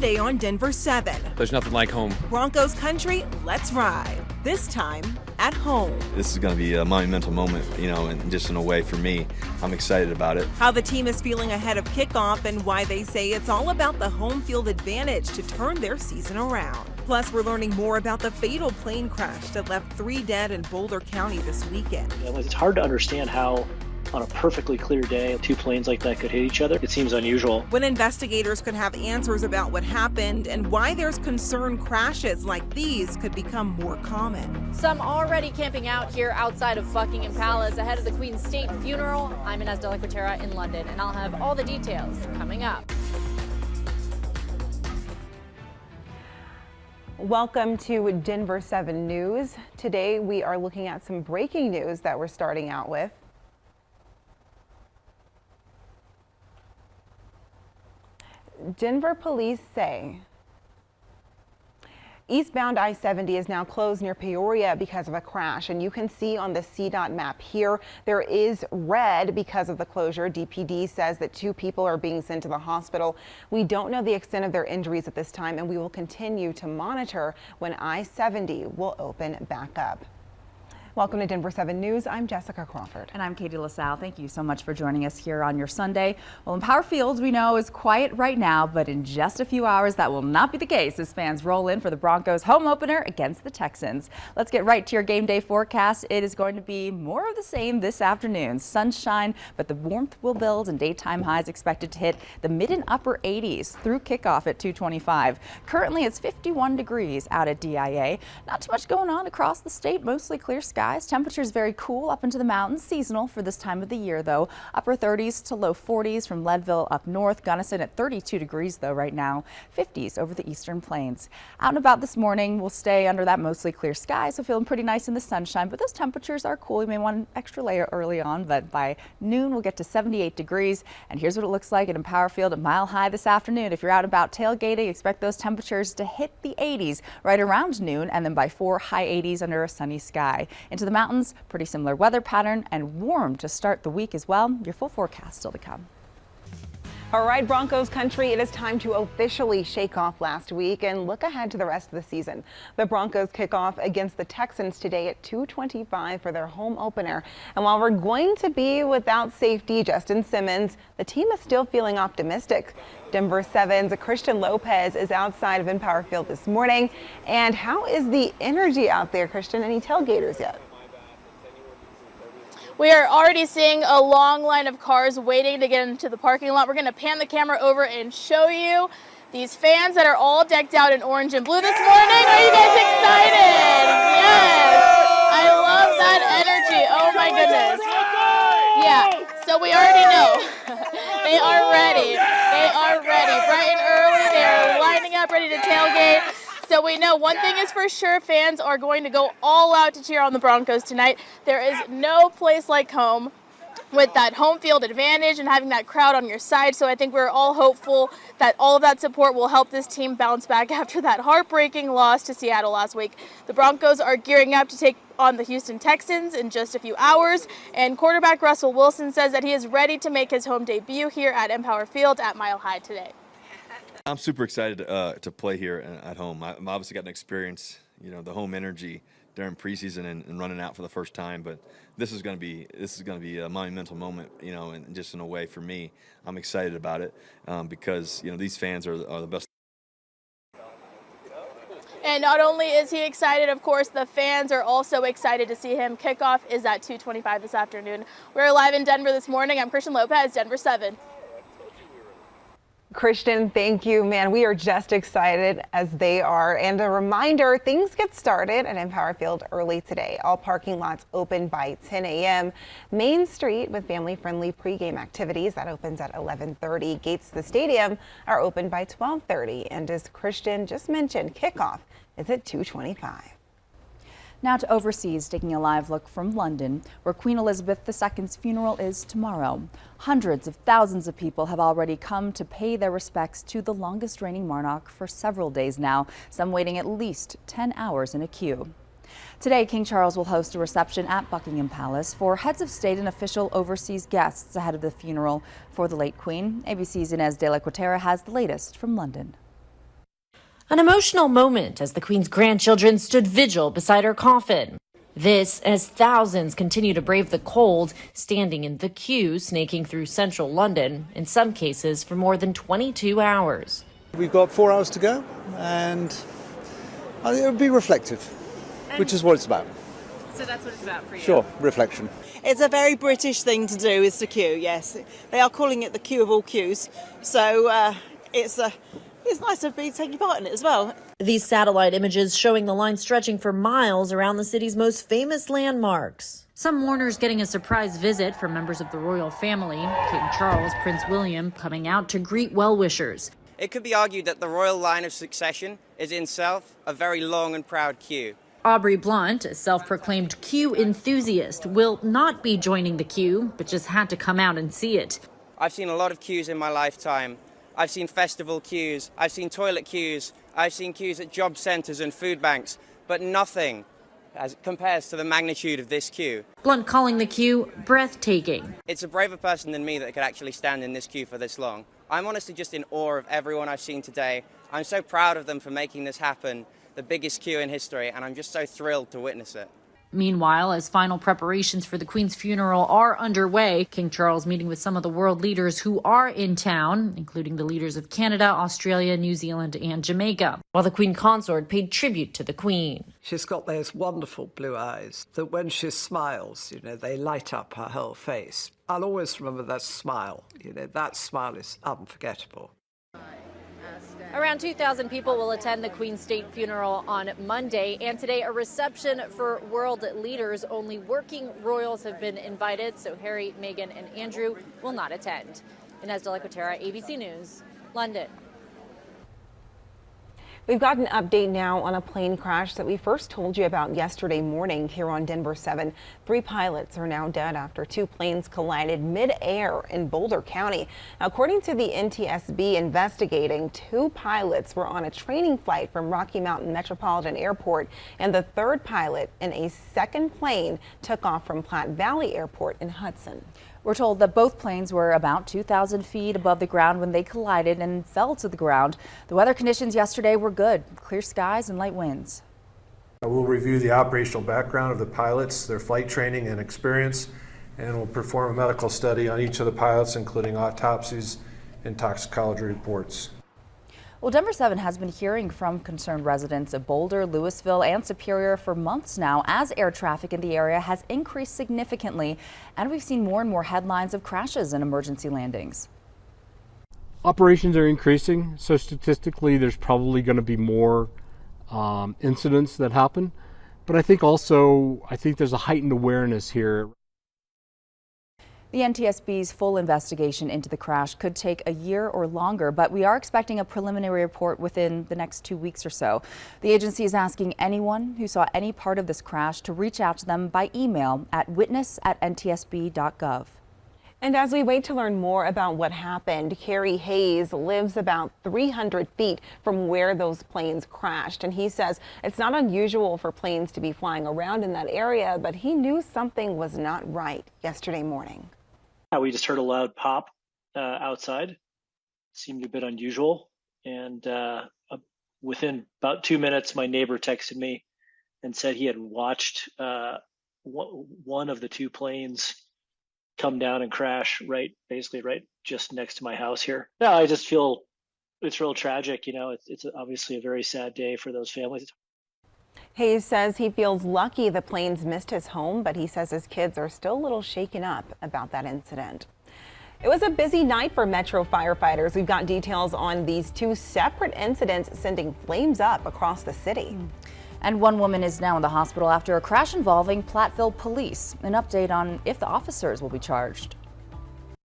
Sunday on Denver 7. There's nothing like home. Broncos Country, let's ride. This time at home. This is going to be a monumental moment, and just in a way for me. I'm excited about it. How the team is feeling ahead of kickoff and why they say it's all about the home field advantage to turn their season around. Plus, we're learning more about the fatal plane crash that left 3 dead in Boulder County this weekend. It's hard to understand how on a perfectly clear day 2 planes like that could hit each other. It seems unusual. When investigators could have answers about what happened and why there's concern crashes like these could become more common. Some already camping out here outside of Buckingham Palace ahead of the Queen's state funeral. I'm Inez de la Quatera in London, and I'll have all the details coming up. Welcome to Denver 7 News. Today we are looking at some breaking news that we're starting out with. Denver police say eastbound I-70 is now closed near Peoria because of a crash, and you can see on the CDOT map here there is red because of the closure. DPD says that 2 people are being sent to the hospital. We don't know the extent of their injuries at this time, and we will continue to monitor when I-70 will open back up. Welcome to Denver 7 News. I'm Jessica Crawford. And I'm Katie LaSalle. Thank you so much for joining us here on your Sunday. Well, Empower Field, we know, is quiet right now, but in just a few hours, that will not be the case as fans roll in for the Broncos home opener against the Texans. Let's get right to your game day forecast. It is going to be more of the same this afternoon. Sunshine, but the warmth will build and daytime highs expected to hit the mid and upper 80s through kickoff at 2:25. Currently, it's 51 degrees out at DIA. Not too much going on across the state, mostly clear skies. Temperatures very cool up into the mountains, seasonal for this time of the year though. Upper 30s to low 40s from Leadville up north. Gunnison at 32 degrees though right now. 50s over the eastern plains. Out and about this morning, we'll stay under that mostly clear sky, so feeling pretty nice in the sunshine, but those temperatures are cool. You may want an extra layer early on, but by noon we'll get to 78 degrees. And here's what it looks like at Empower Field at Mile High this afternoon. If you're out about tailgating, expect those temperatures to hit the 80s right around noon, and then by 4, high 80s under a sunny sky. Into the mountains, pretty similar weather pattern and warm to start the week as well. Your full forecast still to come. All right, Broncos Country, it is time to officially shake off last week and look ahead to the rest of the season. The Broncos kick off against the Texans today at 2:25 for their home opener. And while we're going to be without safety Justin Simmons, the team is still feeling optimistic. Denver 7's Christian Lopez is outside of Empower Field this morning. And how is the energy out there, Christian? Any tailgaters yet? We are already seeing a long line of cars waiting to get into the parking lot. We're going to pan the camera over and show you these fans that are all decked out in orange and blue this morning. Are you guys excited? Yes. I love that energy. Oh my goodness. Yeah, so we already know. They are ready. They are ready. Bright and early, they are lining up, ready to tailgate. So we know one thing is for sure, fans are going to go all out to cheer on the Broncos tonight. There is no place like home with that home field advantage and having that crowd on your side. So I think we're all hopeful that all of that support will help this team bounce back after that heartbreaking loss to Seattle last week. The Broncos are gearing up to take on the Houston Texans in just a few hours. And quarterback Russell Wilson says that he is ready to make his home debut here at Empower Field at Mile High today. I'm super excited to play here at home. I've obviously got an experience, the home energy during preseason and running out for the first time. But this is going to be a monumental moment, and just in a way for me. I'm excited about it because these fans are the best. And not only is he excited, of course, the fans are also excited to see him. Kickoff is at 2:25 this afternoon. We're live in Denver this morning. I'm Christian Lopez, Denver 7. Christian, thank you, man. We are just excited as they are. And a reminder, things get started at Empower Field early today. All parking lots open by 10 a.m. Main Street with family-friendly pregame activities. That opens at 11:30. Gates to the stadium are open by 12:30. And as Christian just mentioned, kickoff is at 2:25. Now to overseas, taking a live look from London, where Queen Elizabeth II's funeral is tomorrow. Hundreds of thousands of people have already come to pay their respects to the longest reigning monarch for several days now, some waiting at least 10 hours in a queue. Today, King Charles will host a reception at Buckingham Palace for heads of state and official overseas guests ahead of the funeral for the late Queen. ABC's Inez de la Quatera has the latest from London. An emotional moment as the Queen's grandchildren stood vigil beside her coffin. This as thousands continue to brave the cold, standing in the queue snaking through central London, in some cases for more than 22 hours. We've got 4 hours to go, and I think it would be reflective, which is what it's about. So that's what it's about for you? Sure, reflection. It's a very British thing to do, is to queue, yes. They are calling it the queue of all queues, so it's nice to be taking part in it as well. These satellite images showing the line stretching for miles around the city's most famous landmarks. Some mourners getting a surprise visit from members of the royal family, King Charles, Prince William coming out to greet well-wishers. It could be argued that the royal line of succession is in itself a very long and proud queue. Aubrey Blunt, a self-proclaimed queue enthusiast, will not be joining the queue, but just had to come out and see it. I've seen a lot of queues in my lifetime. I've seen festival queues, I've seen toilet queues, I've seen queues at job centres and food banks, but nothing as compares to the magnitude of this queue. Blunt calling the queue breathtaking. It's a braver person than me that could actually stand in this queue for this long. I'm honestly just in awe of everyone I've seen today. I'm so proud of them for making this happen, the biggest queue in history, and I'm just so thrilled to witness it. Meanwhile, as final preparations for the Queen's funeral are underway, King Charles meeting with some of the world leaders who are in town, including the leaders of Canada, Australia, New Zealand, and Jamaica, while the Queen Consort paid tribute to the Queen. She's got those wonderful blue eyes that when she smiles, they light up her whole face. I'll always remember that smile. That smile is unforgettable. Around 2,000 people will attend the Queen's state funeral on Monday, and today a reception for world leaders. Only working royals have been invited, so Harry, Meghan, and Andrew will not attend. Inez de la Quatera, ABC News, London. We've got an update now on a plane crash that we first told you about yesterday morning here on Denver 7. 3 pilots are now dead after 2 planes collided mid-air in Boulder County. According to the NTSB investigating, 2 pilots were on a training flight from Rocky Mountain Metropolitan Airport, and the 3rd pilot in a 2nd plane took off from Platte Valley Airport in Hudson. We're told that both planes were about 2,000 feet above the ground when they collided and fell to the ground. The weather conditions yesterday were good, clear skies and light winds. We'll review the operational background of the pilots, their flight training and experience, and we'll perform a medical study on each of the pilots, including autopsies and toxicology reports. Well, Denver 7 has been hearing from concerned residents of Boulder, Louisville, and Superior for months now as air traffic in the area has increased significantly, and we've seen more and more headlines of crashes and emergency landings. Operations are increasing, so statistically there's probably going to be more incidents that happen, but I think there's a heightened awareness here. The NTSB's full investigation into the crash could take a year or longer, but we are expecting a preliminary report within the next 2 weeks or so. The agency is asking anyone who saw any part of this crash to reach out to them by email at witness@ntsb.gov. And as we wait to learn more about what happened, Carrie Hayes lives about 300 feet from where those planes crashed. And he says it's not unusual for planes to be flying around in that area, but he knew something was not right yesterday morning. We just heard a loud pop outside. Seemed a bit unusual. And within about 2 minutes, my neighbor texted me and said he had watched one of the 2 planes come down and crash basically right just next to my house here. Yeah, I just feel it's real tragic. It's obviously a very sad day for those families. Hayes says he feels lucky the planes missed his home, but he says his kids are still a little shaken up about that incident. It was a busy night for Metro firefighters. We've got details on these 2 separate incidents sending flames up across the city. And 1 woman is now in the hospital after a crash involving Platteville police. An update on if the officers will be charged.